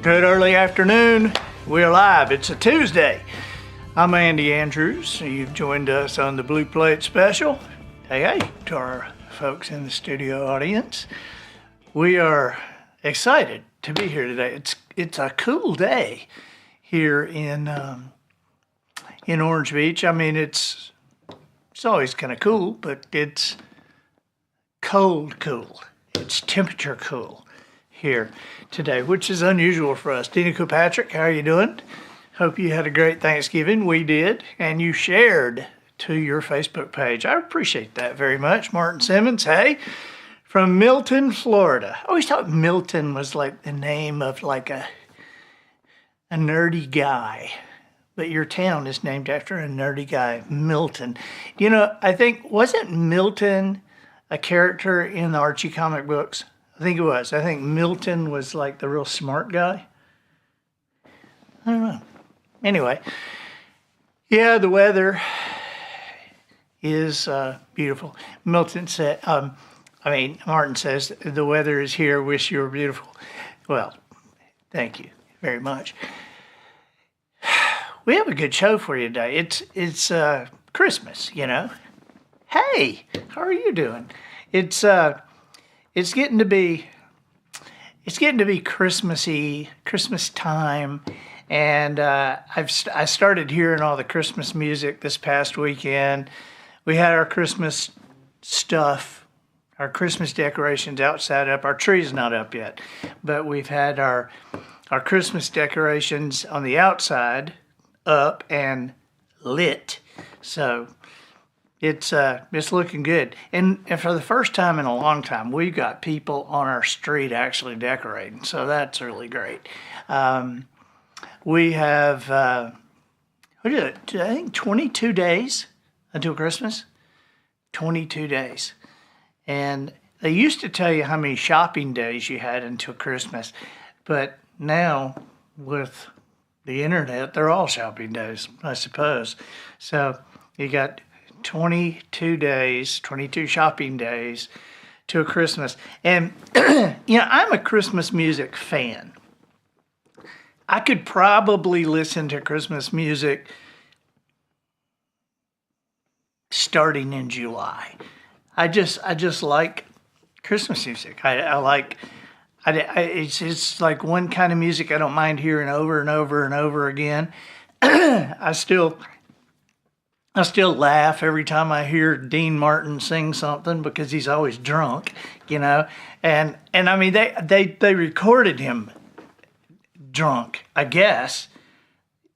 Good early afternoon. We're live. It's a Tuesday. I'm Andy Andrews. You've joined us on the Blue Plate Special. Hey, to our folks in the studio audience. We are excited to be here today. It's a cool day here in Orange Beach. I mean, it's always kind of cool, but it's cool. It's temperature cool here today, which is unusual for us. Tina Kilpatrick, how are you doing? Hope you had a great Thanksgiving. We did, and you shared to your Facebook page. I appreciate that very much. Martin Simmons, hey, from Milton, Florida. I always thought Milton was like the name of like a nerdy guy, but your town is named after a nerdy guy, Milton. You know, I think, wasn't Milton a character in the Archie comic books? I think it was. I think Milton was like the real smart guy. I don't know. Anyway, yeah, the weather is beautiful. Martin says, the weather is here, wish you were beautiful. Well, thank you very much. We have a good show for you today. It's Christmas, you know. Hey, how are you doing? It's getting to be Christmassy, Christmas time, and I started hearing all the Christmas music this past weekend. We had our Christmas stuff, our Christmas decorations outside up. Our tree's not up yet, but we've had our Christmas decorations on the outside up and lit. So it's looking good. And for the first time in a long time, we've got people on our street actually decorating. So that's really great. We have, I think 22 days until Christmas. 22 days. And they used to tell you how many shopping days you had until Christmas. But now with the internet, they're all shopping days, I suppose. So you got 22 days, 22 shopping days to Christmas. And, I'm a Christmas music fan. I could probably listen to Christmas music starting in July. I just like Christmas music. It's like one kind of music I don't mind hearing over and over and over again. I still laugh every time I hear Dean Martin sing something because he's always drunk, you know. And I mean they recorded him drunk, I guess.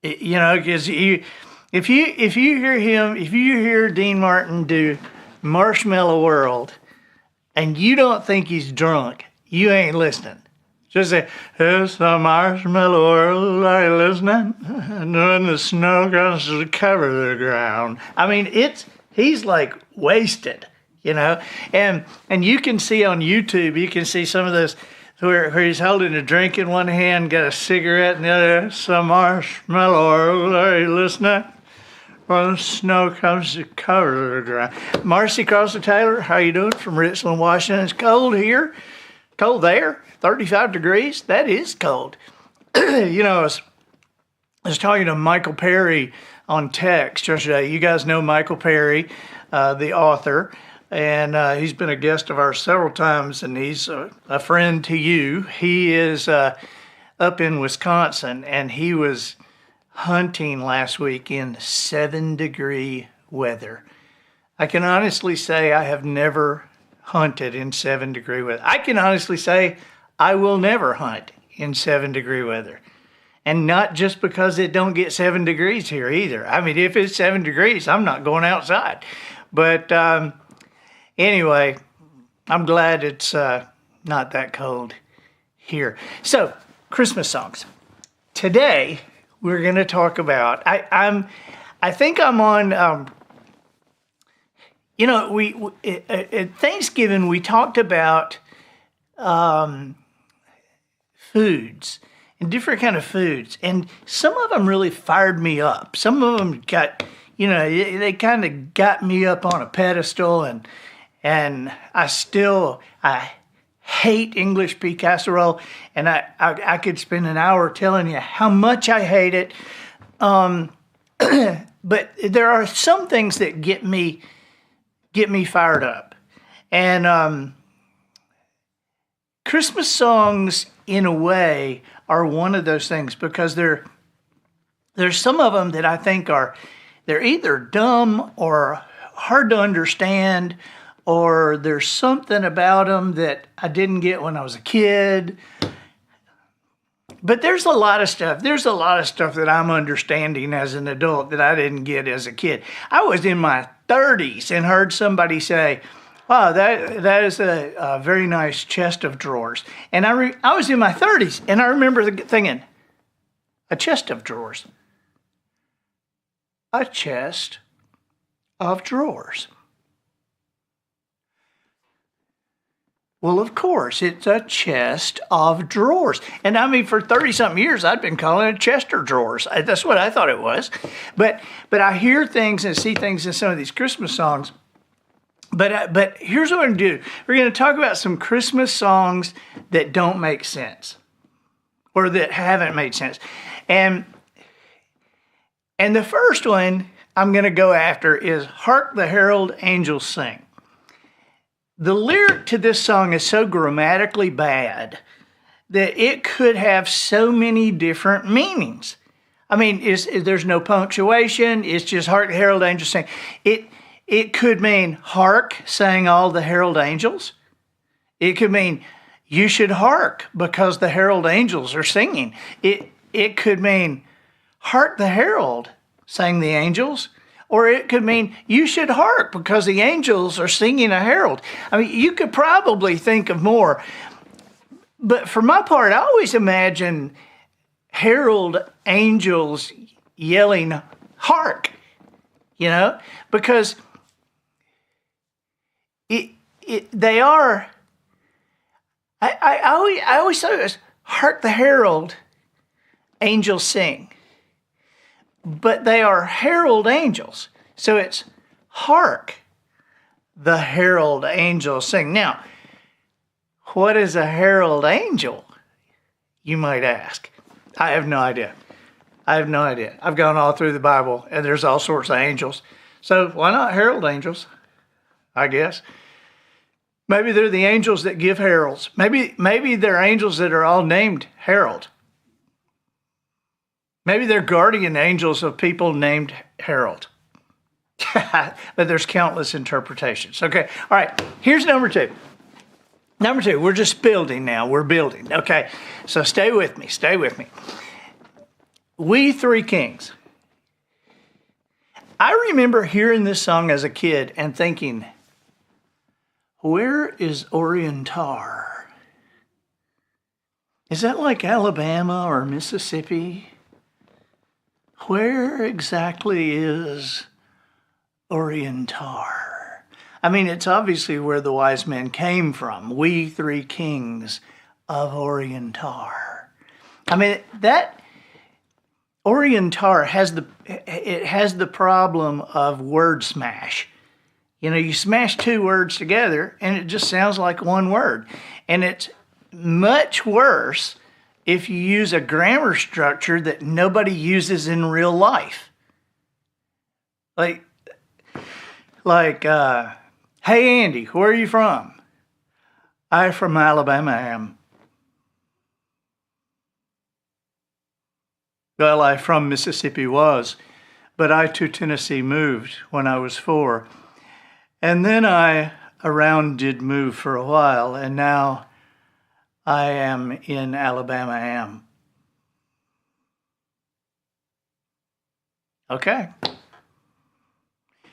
Because if you hear Dean Martin do Marshmallow World and you don't think he's drunk, you ain't listening. Just say, it's the marshmallow world, are you listening? And when the snow comes to cover the ground. I mean, he's like wasted, you know? And you can see on YouTube, you can see some of those where he's holding a drink in one hand, got a cigarette in the other. It's the marshmallow world, are you listening? When the snow comes to cover the ground. Marcy Crosser-Taylor, how you doing? From Richland, Washington. It's cold here. Cold there. 35 degrees, that is cold. I was talking to Michael Perry on text yesterday. You guys know Michael Perry, the author, and he's been a guest of ours several times, and he's a friend to you. He is up in Wisconsin, and he was hunting last week in 7-degree weather. I can honestly say I have never hunted in 7-degree weather. I can honestly say I will never hunt in 7-degree weather. And not just because it don't get 7 degrees here either. I mean, if it's 7 degrees, I'm not going outside. But anyway, I'm glad it's not that cold here. So, Christmas songs. Today, we're going to talk about, I think I'm on, at Thanksgiving, we talked about foods and different kind of foods. And some of them really fired me up. Some of them got, they kind of got me up on a pedestal, and I hate English pea casserole, and I could spend an hour telling you how much I hate it. But there are some things that get me fired up, and Christmas songs, in a way, are one of those things, because there's some of them that I think they're either dumb or hard to understand, or there's something about them that I didn't get when I was a kid. But there's a lot of stuff. There's a lot of stuff that I'm understanding as an adult that I didn't get as a kid. I was in my 30s and heard somebody say, "Wow, that is a very nice chest of drawers." And I was in my 30s, and I remember thinking, a chest of drawers? A chest of drawers. Well, of course, it's a chest of drawers. And I mean, for 30-something years, I'd been calling it Chester drawers. That's what I thought it was. But I hear things and see things in some of these Christmas songs. But here's what we're going to do. We're going to talk about some Christmas songs that don't make sense, or that haven't made sense. And the first one I'm going to go after is "Hark the Herald Angels Sing." The lyric to this song is so grammatically bad that it could have so many different meanings. I mean, there's no punctuation. It's just "Hark the Herald Angels Sing." It could mean "hark, sang all the herald angels." It could mean "you should hark because the herald angels are singing." It could mean "hark the herald, sang the angels." Or it could mean "you should hark because the angels are singing a herald." I mean, you could probably think of more. But for my part, I always imagine herald angels yelling "hark," because they are. I always thought it was "hark the herald angels sing." But they are herald angels. So it's "hark the herald angels sing." Now, what is a herald angel, you might ask? I have no idea. I've gone all through the Bible, and there's all sorts of angels. So why not herald angels, I guess? Maybe they're the angels that give heralds. Maybe they're angels that are all named Harold. Maybe they're guardian angels of people named Harold. But there's countless interpretations. Okay, all right, here's number two. Number two, we're just building now. We're building. Okay, so stay with me. "We Three Kings." I remember hearing this song as a kid and thinking, where is Orion Tar? Is that like Alabama or Mississippi? Where exactly is Orion Tar? I mean, it's obviously where the wise men came from. "We three kings of Orion Tar." I mean, that Orion Tar has the problem of word smash. You smash two words together and it just sounds like one word. And it's much worse if you use a grammar structure that nobody uses in real life. Like, "Hey Andy, where are you from?" "I from Alabama am." "Well, I from Mississippi was, but I to Tennessee moved when I was 4. And then I around did move for a while, and now I am in Alabama am." Okay.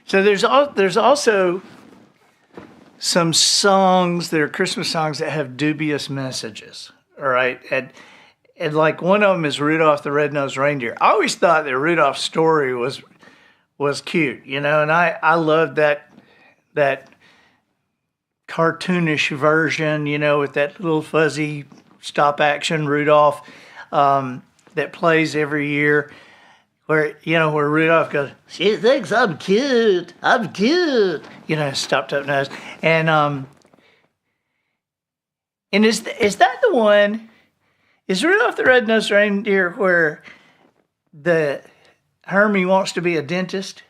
So there's also some songs that are Christmas songs that have dubious messages. All right. And like one of them is "Rudolph the Red-Nosed Reindeer." I always thought that Rudolph's story was cute, and I loved that cartoonish version, with that little fuzzy stop action Rudolph that plays every year, where Rudolph goes, "She thinks I'm cute, stopped up nose." And And is that the one? Is Rudolph the Red-Nosed Reindeer where the Hermie wants to be a dentist?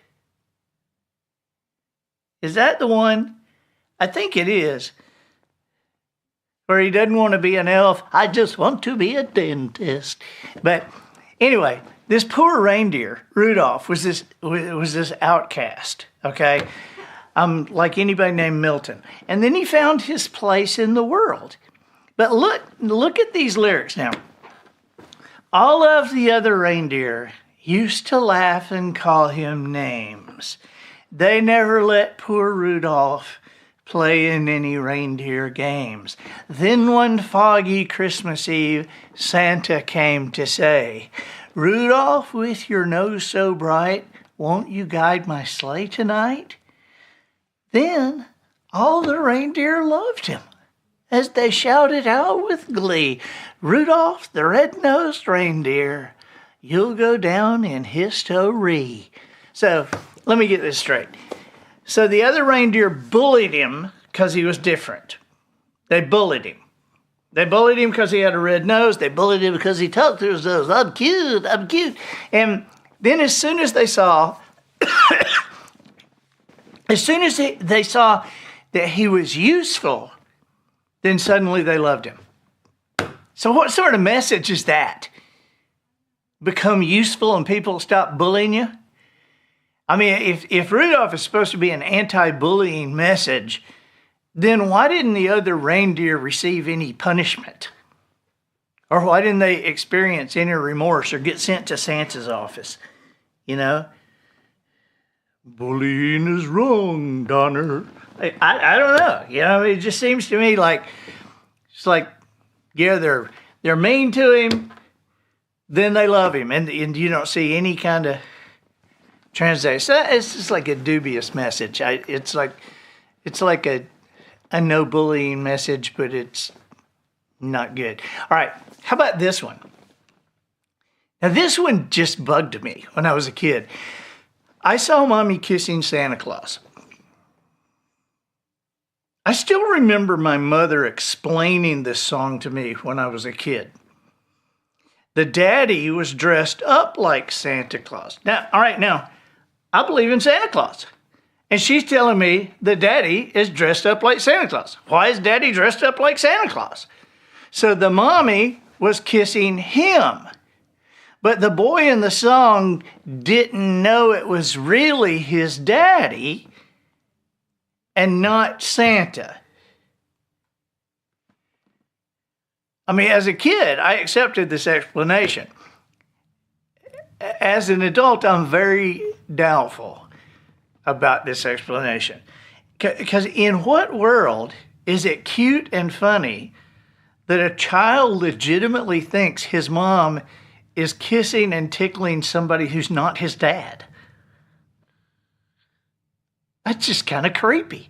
Is that the one? I think it is. Where he doesn't want to be an elf. I just want to be a dentist. But anyway, this poor reindeer, Rudolph, was this outcast, okay? Like anybody named Milton. And then he found his place in the world. But look at these lyrics now. All of the other reindeer used to laugh and call him names. They never let poor Rudolph play in any reindeer games. Then one foggy Christmas Eve, Santa came to say, Rudolph, with your nose so bright, won't you guide my sleigh tonight? Then all the reindeer loved him as they shouted out with glee, Rudolph the Red-Nosed Reindeer, you'll go down in history. So let me get this straight. So the other reindeer bullied him because he was different. They bullied him. They bullied him because he had a red nose. They bullied him because he talked through his nose. I'm cute, I'm cute. And then as soon as they saw, they saw that he was useful, then suddenly they loved him. So what sort of message is that? Become useful and people stop bullying you? I mean, if Rudolph is supposed to be an anti-bullying message, then why didn't the other reindeer receive any punishment? Or why didn't they experience any remorse or get sent to Santa's office? You know? Bullying is wrong, Donner. I don't know. You know, it just seems to me like, it's like, yeah, they're mean to him, then they love him. And you don't see any kind of translation. So it's just like a dubious message. It's like a no bullying message, but it's not good. All right, how about this one? Now this one just bugged me when I was a kid. I saw Mommy kissing Santa Claus. I still remember my mother explaining this song to me when I was a kid. The daddy was dressed up like Santa Claus. Now, all right, now, I believe in Santa Claus. And she's telling me the daddy is dressed up like Santa Claus. Why is daddy dressed up like Santa Claus? So the mommy was kissing him. But the boy in the song didn't know it was really his daddy and not Santa. I mean, as a kid, I accepted this explanation. As an adult, I'm very doubtful about this explanation. Because in what world is it cute and funny that a child legitimately thinks his mom is kissing and tickling somebody who's not his dad? That's just kind of creepy.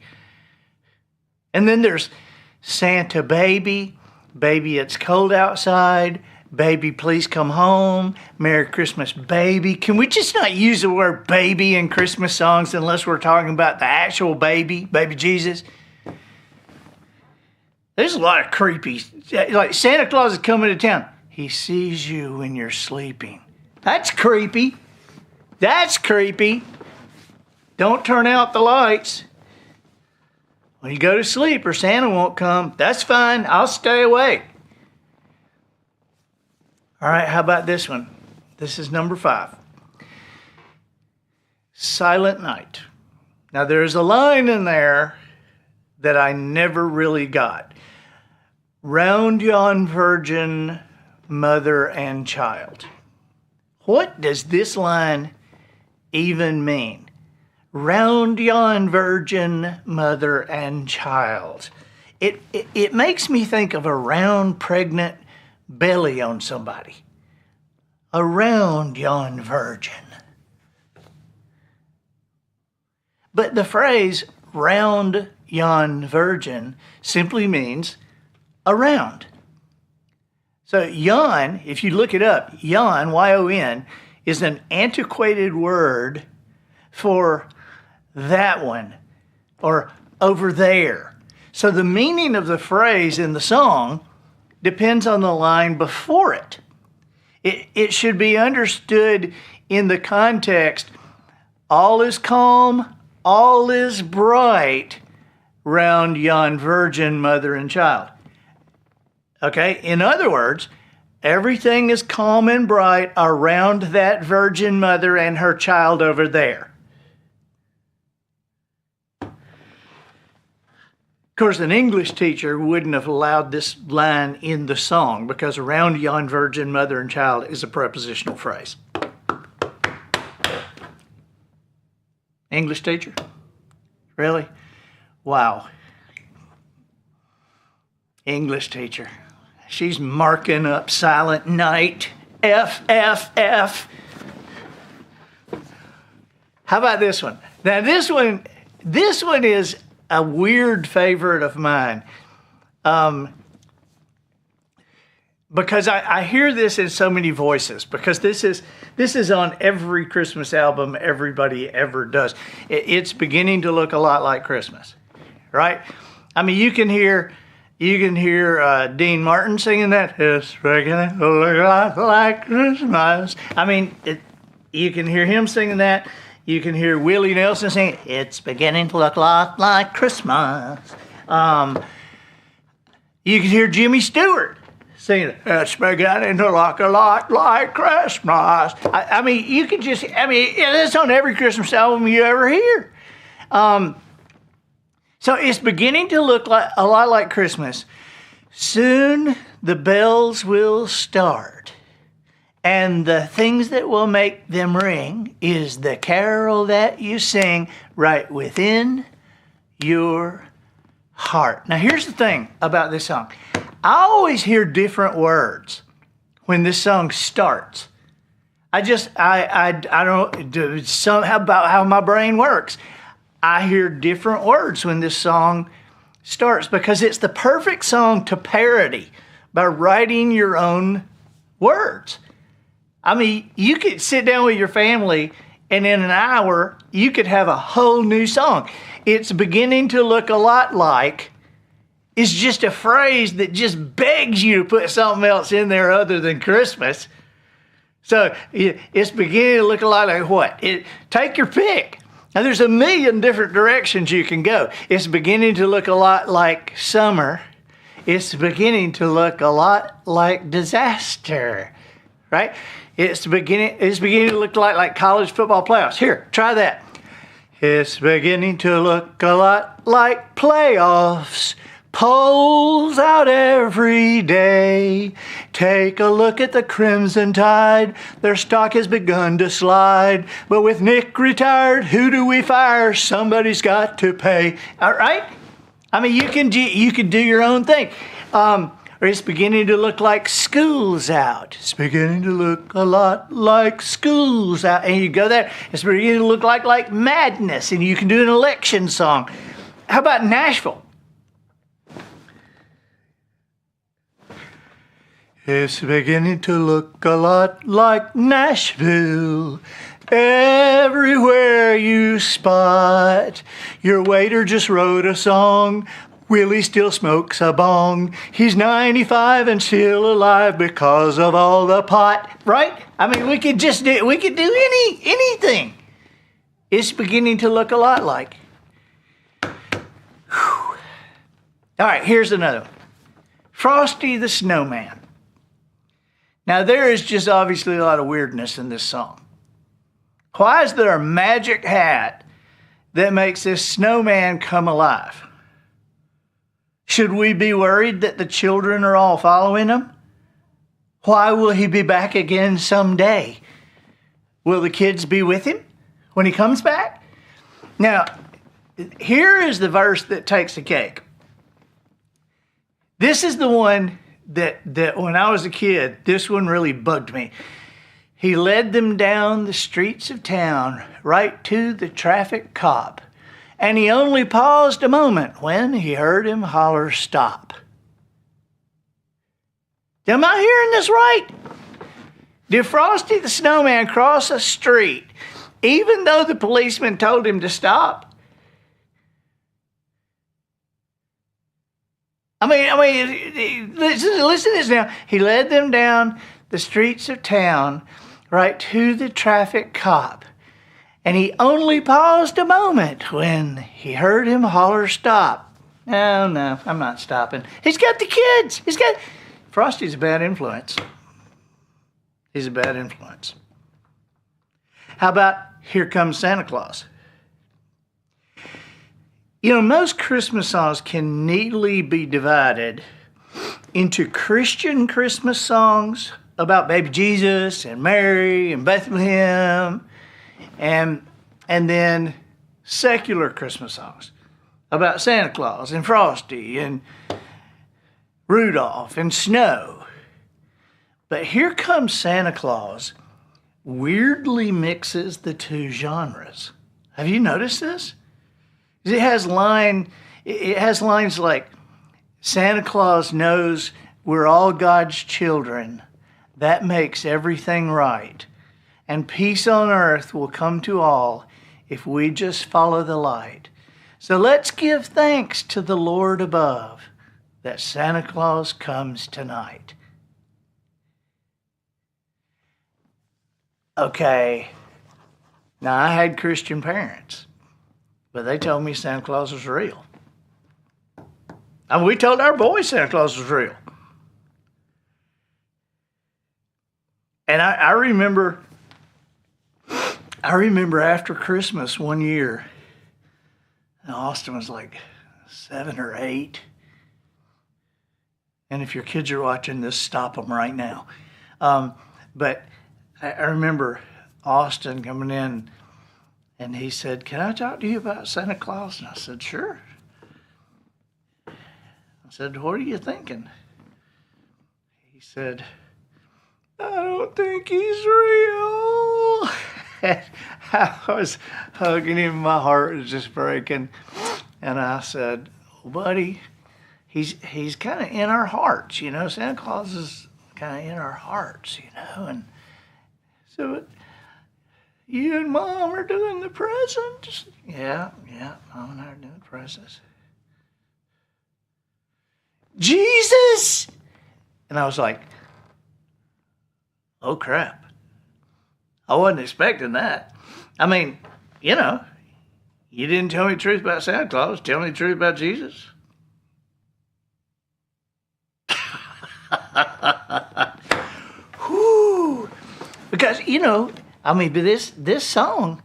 And then there's Santa baby, baby it's cold outside, baby please come home, Merry Christmas baby. Can we just not use the word baby in Christmas songs unless we're talking about the actual baby, baby Jesus? There's a lot of creepy, like Santa Claus is coming to town. He sees you when you're sleeping. That's creepy. That's creepy. Don't turn out the lights. When you go to sleep or Santa won't come, that's fine. I'll stay awake. All right, how about this one? This is number 5. Silent Night. Now, there's a line in there that I never really got. Round yon virgin, mother and child. What does this line even mean? Round yon virgin, mother and child. It makes me think of a round, pregnant belly on somebody. Around yon virgin. But the phrase round yon virgin simply means around. So yon, if you look it up, yon, Y-O-N, is an antiquated word for that one or over there. So the meaning of the phrase in the song depends on the line before it. It should be understood in the context, all is calm, all is bright round yon virgin mother and child. Okay, in other words, everything is calm and bright around that virgin mother and her child over there. Of course, an English teacher wouldn't have allowed this line in the song because around yon virgin mother and child is a prepositional phrase. English teacher? Really? Wow. English teacher. She's marking up Silent Night. F, F, F. How about this one? Now this one is a weird favorite of mine. Because I hear this in so many voices, because this is on every Christmas album everybody ever does. It's beginning to look a lot like Christmas, right? I mean, you can hear Dean Martin singing that. It's beginning to look a lot like Christmas. I mean, you can hear him singing that. You can hear Willie Nelson singing, it's beginning to look a lot like Christmas. You can hear Jimmy Stewart singing, it's beginning to look a lot like Christmas. I mean, you could just, it's on every Christmas album you ever hear. So it's beginning to look like a lot like Christmas. Soon the bells will start, and the things that will make them ring is the carol that you sing right within your heart. Now here's the thing about this song. I always hear different words when this song starts. I don't know somehow about how my brain works. I hear different words when this song starts because it's the perfect song to parody by writing your own words. I mean, you could sit down with your family and in an hour, you could have a whole new song. It's beginning to look a lot like, it's just a phrase that just begs you to put something else in there other than Christmas. So it's beginning to look a lot like what? Take your pick. Now there's a million different directions you can go. It's beginning to look a lot like summer. It's beginning to look a lot like disaster, right? It's beginning to look like college football playoffs. Here, try that. It's beginning to look a lot like playoffs. Polls out every day. Take a look at the Crimson Tide. Their stock has begun to slide. But with Nick retired, who do we fire? Somebody's got to pay. All right? I mean, you can do your own thing. Or it's beginning to look like school's out. It's beginning to look a lot like school's out. And you go there. It's beginning to look like madness. And you can do an election song. How about Nashville? It's beginning to look a lot like Nashville. Everywhere you spot, your waiter just wrote a song. Willie still smokes a bong. He's 95 and still alive because of all the pot. Right? I mean, we could do anything. It's beginning to look a lot like. Whew. All right, here's another one. Frosty the Snowman. Now, there is just obviously a lot of weirdness in this song. Why is there a magic hat that makes this snowman come alive? Should we be worried that the children are all following him? Why will he be back again someday? Will the kids be with him when he comes back? Now, here is the verse that takes the cake. This is the one that when I was a kid, this one really bugged me. He led them down the streets of town, right to the traffic cop. And he only paused a moment when he heard him holler, stop. Am I hearing this right? Did Frosty the Snowman cross a street even though the policeman told him to stop? Listen to this now. He led them down the streets of town, right to the traffic cop. And he only paused a moment when he heard him holler, "Stop." No, I'm not stopping. He's got the kids. Frosty's a bad influence. He's a bad influence. How about "Here Comes Santa Claus"? You know, most Christmas songs can neatly be divided into Christian Christmas songs about baby Jesus and Mary and Bethlehem, and then secular Christmas songs about Santa Claus and Frosty and Rudolph and snow. But "Here Comes Santa Claus" weirdly mixes the two genres. Have you noticed this? It has lines like, "Santa Claus knows we're all God's children. That makes everything right. And peace on earth will come to all if we just follow the light. So let's give thanks to the Lord above that Santa Claus comes tonight." Okay, now I had Christian parents, but they told me Santa Claus was real. And we told our boys Santa Claus was real. And I remember after Christmas one year, and Austin was like 7 or 8. And if your kids are watching this, stop them right now. But I remember Austin coming in, and he said, "Can I talk to you about Santa Claus?" And I said, "Sure." I said, "What are you thinking?" He said, "I don't think he's real." And I was hugging him. My heart was just breaking. And I said, "Well, buddy, he's kind of in our hearts, you know. Santa Claus is kind of in our hearts, you know. And so you and Mom are doing the presents." Yeah, Mom and I are doing the presents. "Jesus!" And I was like, oh crap. I wasn't expecting that. I mean, you know, you didn't tell me the truth about Santa Claus. Tell me the truth about Jesus. Whew. Because, you know, I mean, this song,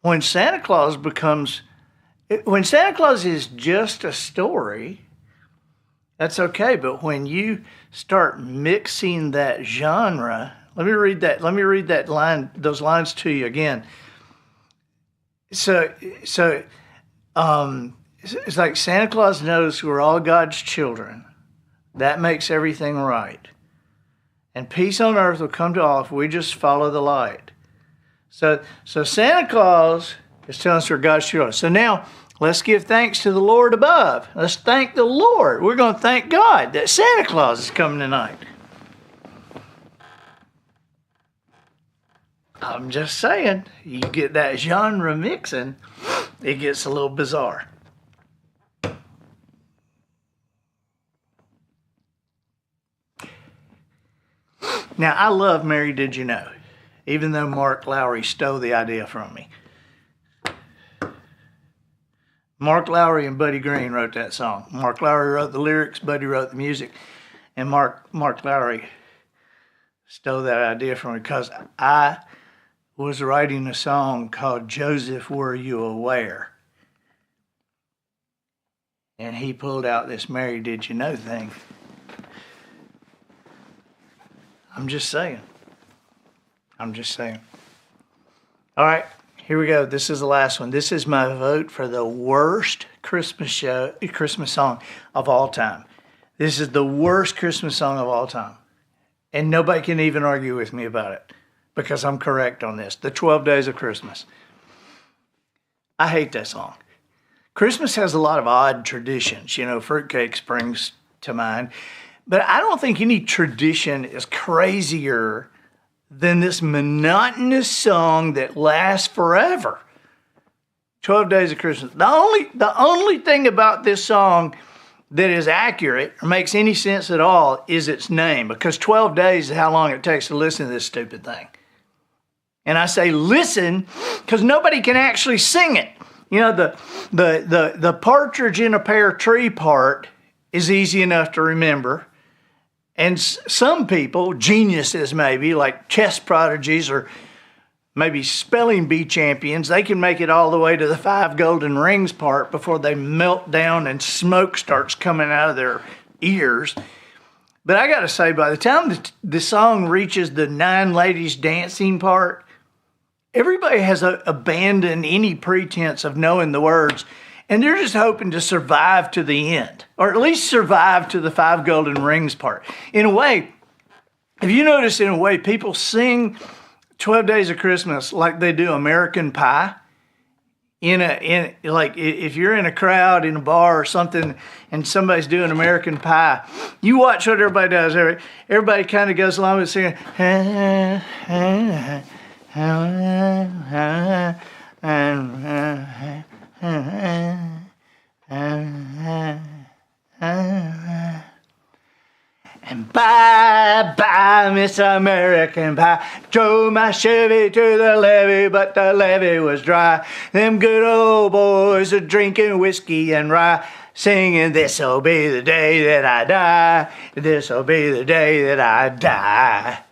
when Santa Claus is just a story, that's okay. But when you start mixing that genre, let me read that line, those lines to you again. So it's like, Santa Claus knows we're all God's children. That makes everything right. And peace on earth will come to all if we just follow the light. So Santa Claus is telling us we're God's children. So now let's give thanks to the Lord above. Let's thank the Lord. We're going to thank God that Santa Claus is coming tonight. I'm just saying, you get that genre mixing, it gets a little bizarre. Now, I love "Mary Did You Know," even though Mark Lowry stole the idea from me. Mark Lowry and Buddy Green wrote that song. Mark Lowry wrote the lyrics, Buddy wrote the music, and Mark Lowry stole that idea from me because I was writing a song called "Joseph, Were You Aware?" And he pulled out this "Mary Did You Know" thing. I'm just saying. All right, here we go. This is the last one. This is my vote for the worst Christmas song of all time. This is the worst Christmas song of all time. And nobody can even argue with me about it because I'm correct on this. The 12 Days of Christmas. I hate that song. Christmas has a lot of odd traditions. You know, fruitcake springs to mind. But I don't think any tradition is crazier than this monotonous song that lasts forever. 12 Days of Christmas. The only thing about this song that is accurate or makes any sense at all is its name, because 12 days is how long it takes to listen to this stupid thing. And I say listen because nobody can actually sing it. You know, the partridge in a pear tree part is easy enough to remember. And some people, geniuses maybe, like chess prodigies or maybe spelling bee champions, they can make it all the way to the 5 golden rings part before they melt down and smoke starts coming out of their ears. But I got to say, by the time the song reaches the 9 ladies dancing part, everybody has abandoned any pretense of knowing the words, and they're just hoping to survive to the end, or at least survive to the 5 golden rings part. In a way, if you notice, in a way, people sing 12 Days of Christmas like they do American Pie. Like if you're in a crowd in a bar or something and somebody's doing American Pie, you watch what everybody does. Everybody kind of goes along with singing. And bye, Miss American Pie. Drove my Chevy to the levee, but the levee was dry. Them good old boys are drinking whiskey and rye, singing, this'll be the day that I die. This'll be the day that I die.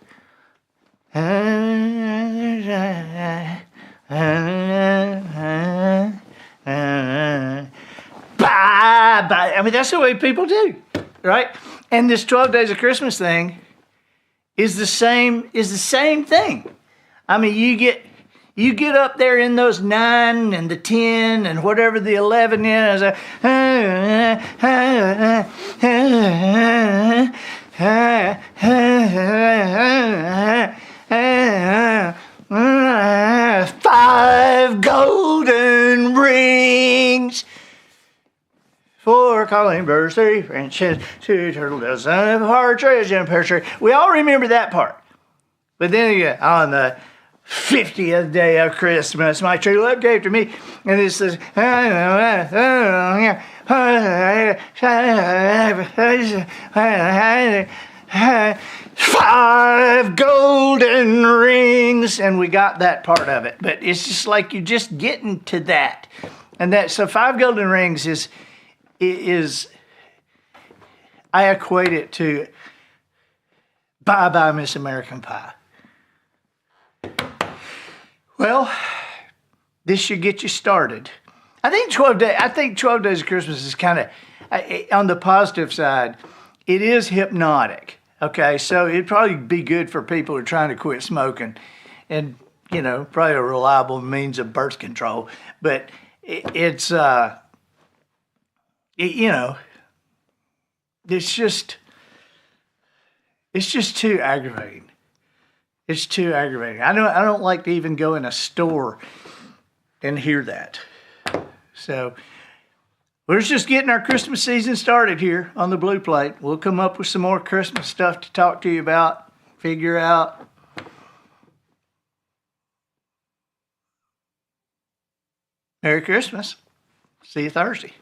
Bye. I mean, that's the way people do, right? And this 12 Days of Christmas thing is the same thing. I mean, you get up there in those 9 and the 10 and whatever the 11 is. 5 golden rings. 4 calling birds, 3 Frenches, 2 turtle doves, and a partridge in a pear tree. We all remember that part. But then again, on the 50th day of Christmas, my true love gave to me, and it says, 5 golden rings, and we got that part of it. But it's just like you're just getting to that, and that. So 5 golden rings is I equate it to bye Miss American Pie. Well, this should get you started. I think 12 Days of Christmas is kind of, on the positive side, it is hypnotic. Okay, so it'd probably be good for people who are trying to quit smoking, and probably a reliable means of birth control. But it's just too aggravating. It's too aggravating. I don't like to even go in a store and hear that. So we're just getting our Christmas season started here on the Blue Plate. We'll come up with some more Christmas stuff to talk to you about, figure out. Merry Christmas. See you Thursday.